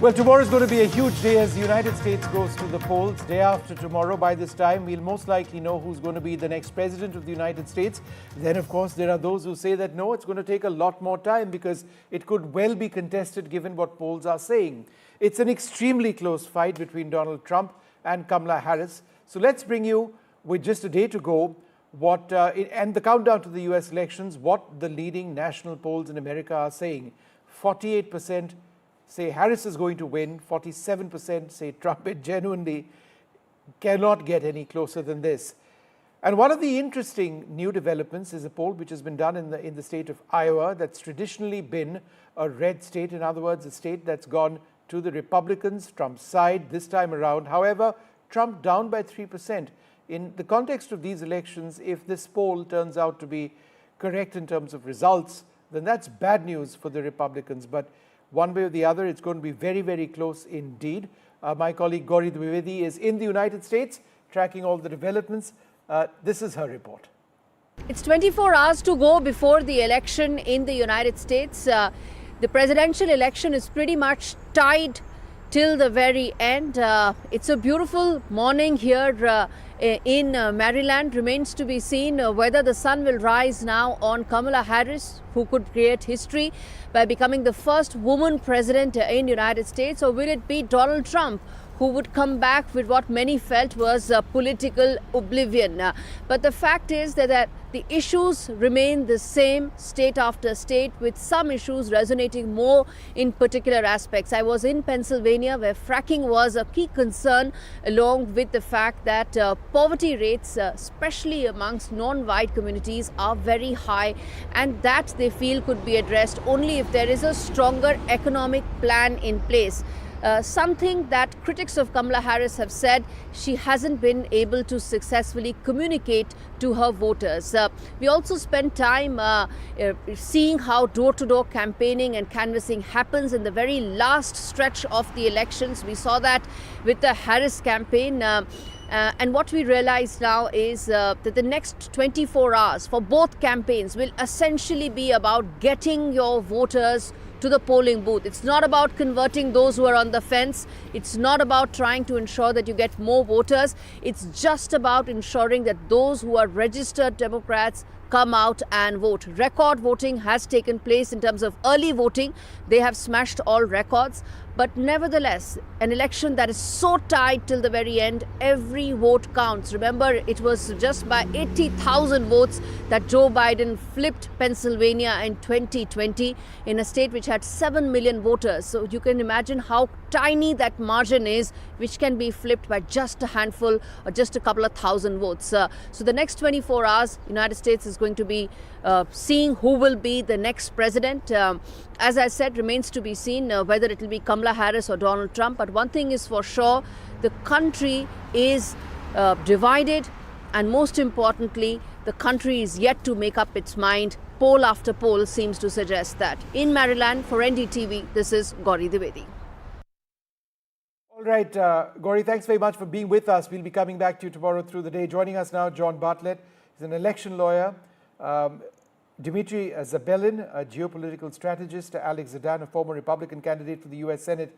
Well, tomorrow is going to be a huge day as the United States goes to the polls. Day after tomorrow, by this time, we'll most likely know who's going to be the next president of the United States. Then, of course, there are those who say that no, it's going to take a lot more time because it could well be contested given what polls are saying. It's an extremely close fight between Donald Trump and Kamala Harris. So let's bring you, with just a day to go, and the countdown to the US elections, what the leading national polls in America are saying. 48% say Harris is going to win, 47% say Trump. It genuinely cannot get any closer than this. And one of the interesting new developments is a poll which has been done in the state of Iowa that's traditionally been a red state. In other words, a state that's gone to the Republicans, Trump's side this time around. However, Trump down by 3%. In the context of these elections, if this poll turns out to be correct in terms of results, then that's bad news for the Republicans. But one way or the other, it's going to be very, very close indeed. My colleague Gauri Dwivedi is in the United States tracking all the developments. This is her report. It's 24 hours to go before the election in the United States. The presidential election is pretty much tied till the very end. It's a beautiful morning here in Maryland. Remains to be seen whether the sun will rise now on Kamala Harris, who could create history by becoming the first woman president in the United States, or will it be Donald Trump, who would come back with what many felt was political oblivion. But the fact is that the issues remain the same state after state, with some issues resonating more in particular aspects. I was in Pennsylvania, where fracking was a key concern, along with the fact that poverty rates, especially amongst non-white communities, are very high, and that they feel could be addressed only if there is a stronger economic plan in place. Something that critics of Kamala Harris have said she hasn't been able to successfully communicate to her voters. We also spent time seeing how door-to-door campaigning and canvassing happens in the very last stretch of the elections. We saw that with the Harris campaign. And what we realize now is that the next 24 hours for both campaigns will essentially be about getting your voters to the polling booth. It's not about converting those who are on the fence. It's not about trying to ensure that you get more voters. It's just about ensuring that those who are registered Democrats come out and vote. Record voting has taken place in terms of early voting. They have smashed all records. But nevertheless, an election that is so tight till the very end, every vote counts. Remember, it was just by 80,000 votes that Joe Biden flipped Pennsylvania in 2020 in a state which had 7 million voters. So you can imagine how tiny that margin is, which can be flipped by just a handful or just a couple of thousand votes. So the next 24 hours, United States is going to be seeing who will be the next president. As I said, remains to be seen whether it will be Kamala Harris or Donald Trump. But one thing is for sure, the country is divided, and most importantly, the country is yet to make up its mind. Poll after poll seems to suggest that. In Maryland, for NDTV, this is Gauri Dwivedi. All right, Gauri, thanks very much for being with us. We'll be coming back to you tomorrow through the day. Joining us now, John Bartlett is an election lawyer. Dimitri Zabelin, a geopolitical strategist. Alex Zadan, a former Republican candidate for the US Senate.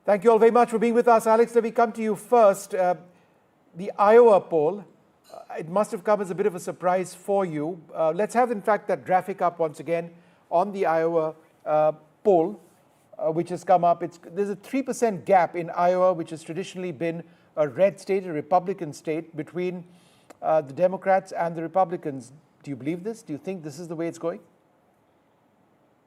Thank you all very much for being with us. Alex, let me come to you first. The Iowa poll, it must have come as a bit of a surprise for you. Let's have, in fact, that graphic up once again on the Iowa poll, which has come up. There's a 3% gap in Iowa, which has traditionally been a red state, a Republican state, between the Democrats and the Republicans. Do you believe this? Do you think this is the way it's going?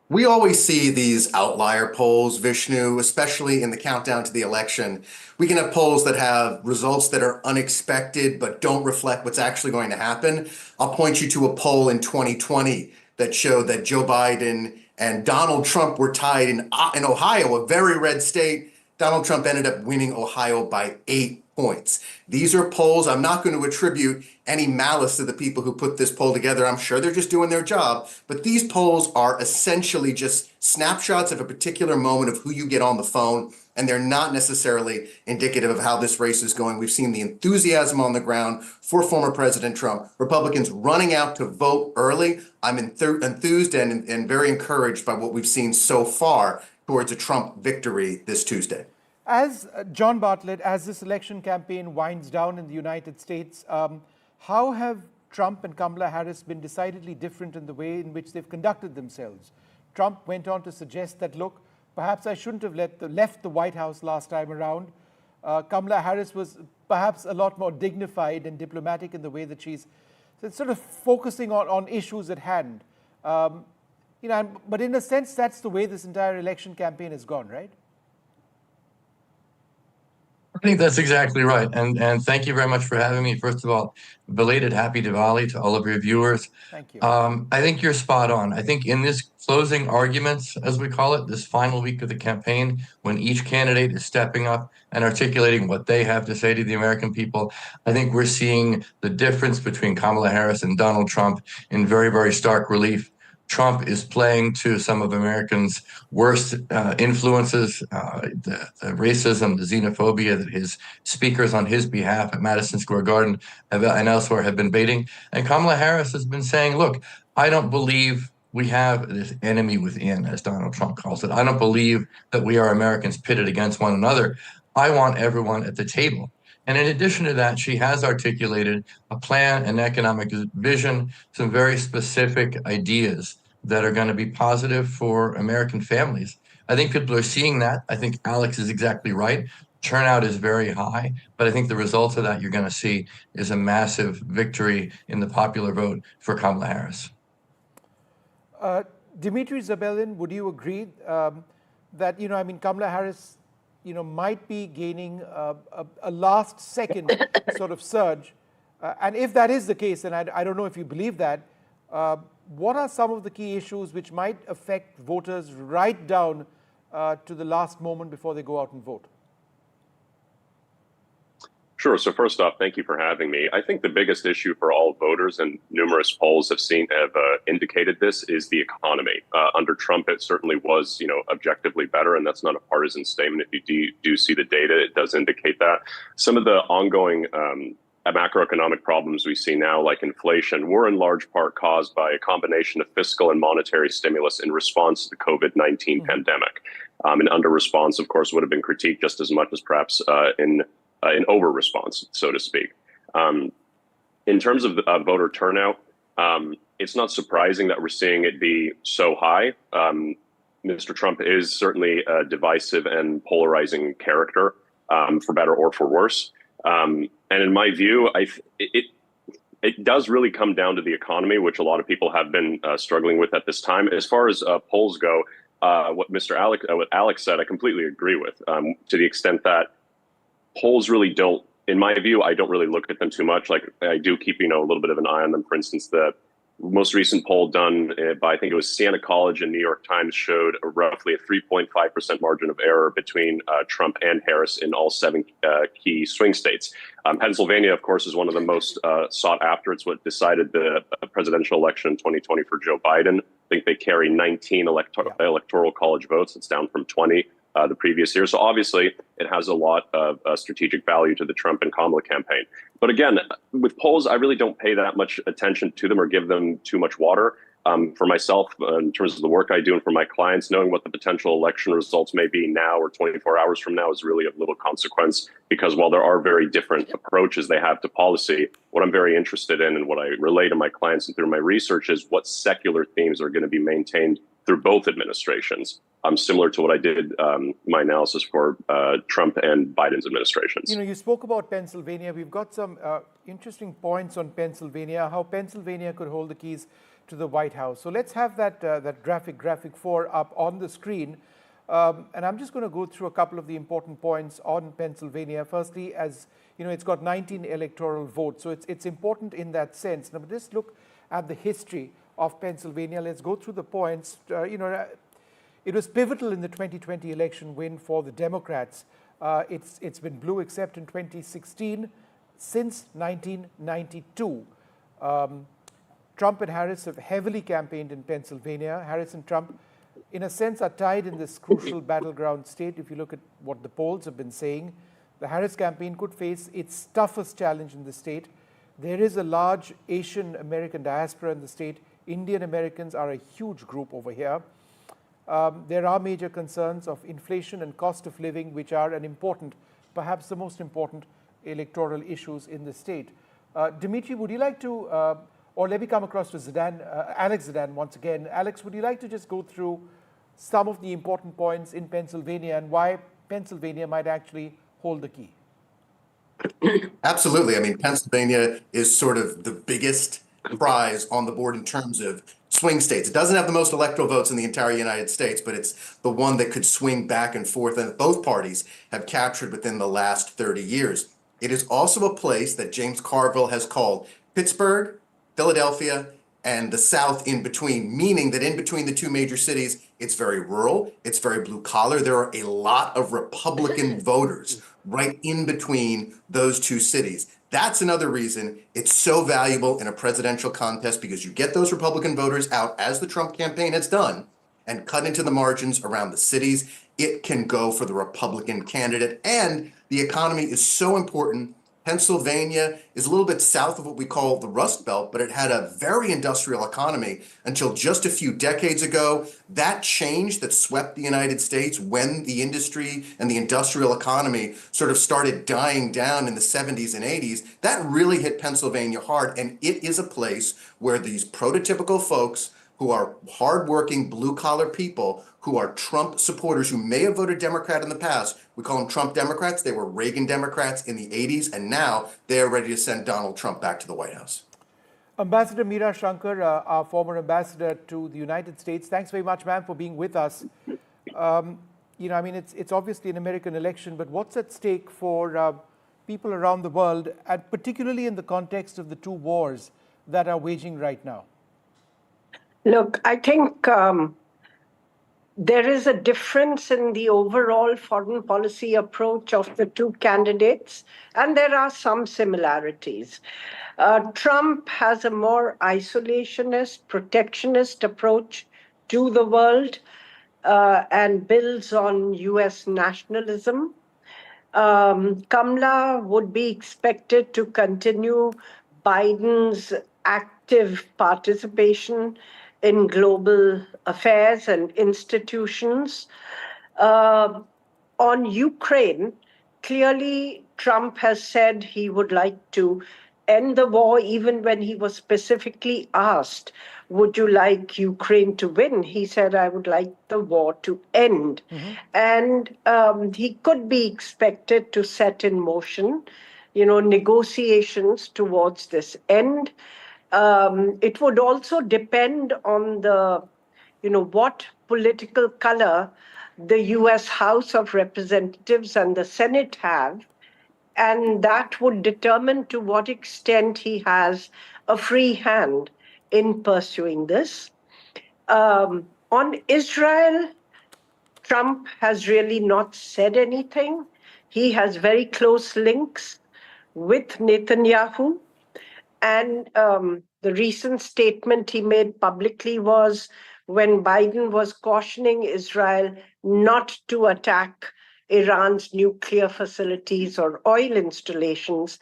We always see these outlier polls, Vishnu, especially in the countdown to the election. We can have polls that have results that are unexpected but don't reflect what's actually going to happen. I'll point you to a poll in 2020 that showed that Joe Biden and Donald Trump were tied in Ohio, a very red state. Donald Trump ended up winning Ohio by 8 points. These are polls. I'm not going to attribute any malice to the people who put this poll together. I'm sure they're just doing their job. But these polls are essentially just snapshots of a particular moment of who you get on the phone, and they're not necessarily indicative of how this race is going. We've seen the enthusiasm on the ground for former President Trump, Republicans running out to vote early. I'm enthused and very encouraged by what we've seen so far towards a Trump victory this Tuesday. As John Bartlett, as this election campaign winds down in the United States, how have Trump and Kamala Harris been decidedly different in the way in which they've conducted themselves? Trump went on to suggest that, look, perhaps I shouldn't have left the White House last time around. Kamala Harris was perhaps a lot more dignified and diplomatic in the way that she's sort of focusing on issues at hand. But in a sense, that's the way this entire election campaign has gone, right? I think that's exactly right. And thank you very much for having me. First of all, belated happy Diwali to all of your viewers. Thank you. I think you're spot on. I think in this closing arguments, as we call it, this final week of the campaign, when each candidate is stepping up and articulating what they have to say to the American people, I think we're seeing the difference between Kamala Harris and Donald Trump in very, very stark relief. Trump is playing to some of Americans' worst influences, the racism, the xenophobia that his speakers on his behalf at Madison Square Garden and elsewhere have been baiting. And Kamala Harris has been saying, look, I don't believe we have this enemy within, as Donald Trump calls it. I don't believe that we are Americans pitted against one another. I want everyone at the table. And in addition to that, she has articulated a plan, an economic vision, some very specific ideas that are going to be positive for American families. I think people are seeing that. I think Alex is exactly right. Turnout is very high, but I think the result of that you're going to see is a massive victory in the popular vote for Kamala Harris. Dimitri Zabelin, would you agree that, Kamala Harris might be gaining a last second sort of surge? And if that is the case, and I don't know if you believe that, what are some of the key issues which might affect voters right down to the last moment before they go out and vote? Sure. So first off, thank you for having me. I think the biggest issue for all voters, and numerous polls have indicated this, is the economy. Under Trump, it certainly was, objectively better, and that's not a partisan statement. If you do see the data, it does indicate that. Some of the ongoing macroeconomic problems we see now, like inflation, were in large part caused by a combination of fiscal and monetary stimulus in response to the COVID-19 pandemic. And under response, of course, would have been critiqued just as much as perhaps in over response, so to speak. In terms of voter turnout, it's not surprising that we're seeing it be so high. Mr. Trump is certainly a divisive and polarizing character, for better or for worse. And in my view, it does really come down to the economy, which a lot of people have been struggling with at this time. As far as polls go, what Alex said, I completely agree with, to the extent that polls really don't, in my view, I don't really look at them too much. Like, I do keep, a little bit of an eye on them. For instance, the most recent poll done by, I think it was Siena College and New York Times, showed roughly a 3.5% margin of error between Trump and Harris in all 7 key swing states. Pennsylvania, of course, is one of the most sought after. It's what decided the presidential election in 2020 for Joe Biden. I think they carry 19 electoral college votes. It's down from 20 the previous year. So obviously, it has a lot of strategic value to the Trump and Kamala campaign. But again, with polls, I really don't pay that much attention to them or give them too much water. For myself, in terms of the work I do and for my clients, knowing what the potential election results may be now or 24 hours from now is really of little consequence, because while there are very different approaches they have to policy, what I'm very interested in and what I relay to my clients and through my research is what secular themes are going to be maintained through both administrations. Similar to what I did my analysis for Trump and Biden's administrations. You spoke about Pennsylvania. We've got some interesting points on Pennsylvania, how Pennsylvania could hold the keys to the White House. So let's have that graphic 4 up on the screen. And I'm just going to go through a couple of the important points on Pennsylvania. Firstly, as it's got 19 electoral votes. So it's important in that sense. Now, just look at the history of Pennsylvania. Let's go through the points. It was pivotal in the 2020 election win for the Democrats. It's been blue except in 2016 since 1992. Trump and Harris have heavily campaigned in Pennsylvania. Harris and Trump, in a sense, are tied in this crucial battleground state. If you look at what the polls have been saying, the Harris campaign could face its toughest challenge in the state. There is a large Asian American diaspora in the state. Indian Americans are a huge group over here. there are major concerns of inflation and cost of living, which are an important, perhaps the most important electoral issues in the state. Dimitri, would you like to, or let me come across to Alex Zidane once again. Alex, would you like to just go through some of the important points in Pennsylvania and why Pennsylvania might actually hold the key? Absolutely. I mean, Pennsylvania is sort of the biggest prize on the board in terms of swing states. It doesn't have the most electoral votes in the entire United States, but it's the one that could swing back and forth and that both parties have captured within the last 30 years. It is also a place that James Carville has called Pittsburgh, Philadelphia, and the South in between, meaning that in between the two major cities, it's very rural, it's very blue collar. There are a lot of Republican voters right in between those two cities. That's another reason it's so valuable in a presidential contest, because you get those Republican voters out, as the Trump campaign has done, and cut into the margins around the cities. It can go for the Republican candidate, and the economy is so important. Pennsylvania is a little bit south of what we call the Rust Belt, but it had a very industrial economy until just a few decades ago. That change that swept the United States when the industry and the industrial economy sort of started dying down in the 70s and 80s, that really hit Pennsylvania hard. And it is a place where these prototypical folks who are hardworking, blue-collar people who are Trump supporters, who may have voted Democrat in the past. We call them Trump Democrats. They were Reagan Democrats in the 80s, and now they are ready to send Donald Trump back to the White House. Ambassador Meera Shankar, our former ambassador to the United States, thanks very much, ma'am, for being with us. I mean, it's obviously an American election, but what's at stake for people around the world, and particularly in the context of the two wars that are waging right now? Look, I think there is a difference in the overall foreign policy approach of the two candidates, and there are some similarities. Trump has a more isolationist, protectionist approach to the world and builds on US nationalism. Kamala would be expected to continue Biden's active participation in global affairs and institutions. On Ukraine, clearly Trump has said he would like to end the war, even when he was specifically asked, would you like Ukraine to win? He said, I would like the war to end. And he could be expected to set in motion, negotiations towards this end. It would also depend on what political color the US House of Representatives and the Senate have, and that would determine to what extent he has a free hand in pursuing this. On Israel, Trump has really not said anything. He has very close links with Netanyahu. And the recent statement he made publicly was when Biden was cautioning Israel not to attack Iran's nuclear facilities or oil installations.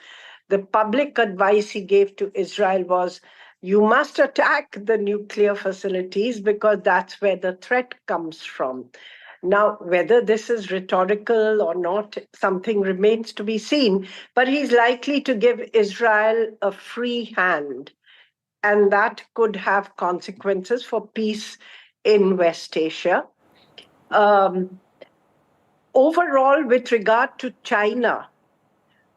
The public advice he gave to Israel was, you must attack the nuclear facilities because that's where the threat comes from. Now, whether this is rhetorical or not, something remains to be seen, but he's likely to give Israel a free hand, and that could have consequences for peace in West Asia. Overall, with regard to China,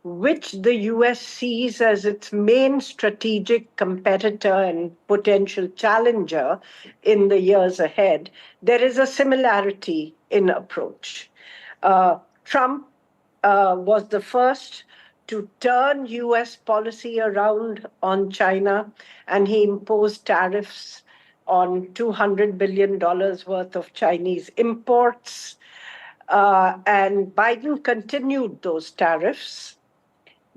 which the US sees as its main strategic competitor and potential challenger in the years ahead, there is a similarity in approach. Trump was the first to turn US policy around on China, and he imposed tariffs on $200 billion worth of Chinese imports. And Biden continued those tariffs,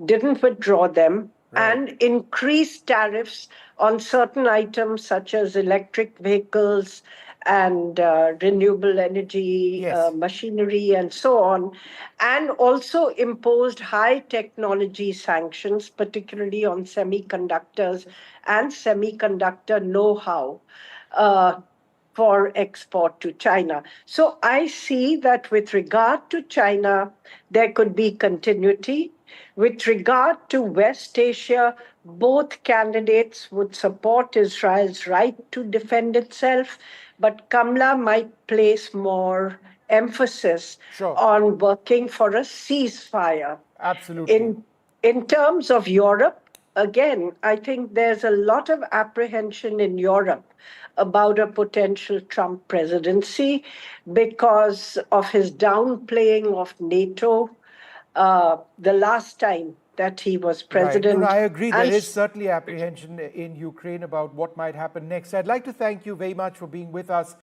didn't withdraw them, and increased tariffs on certain items such as electric vehicles and renewable energy machinery and so on, and also imposed high technology sanctions, particularly on semiconductors and semiconductor know-how. for export to China. So I see that with regard to China, there could be continuity. With regard to West Asia, both candidates would support Israel's right to defend itself, but Kamala might place more emphasis Sure. on working for a ceasefire. Absolutely. In terms of Europe, again, I think there's a lot of apprehension in Europe about a potential Trump presidency because of his downplaying of NATO the last time that he was Right. president. No, I agree. There And is certainly apprehension in Ukraine about what might happen next. I'd like to thank you very much for being with us.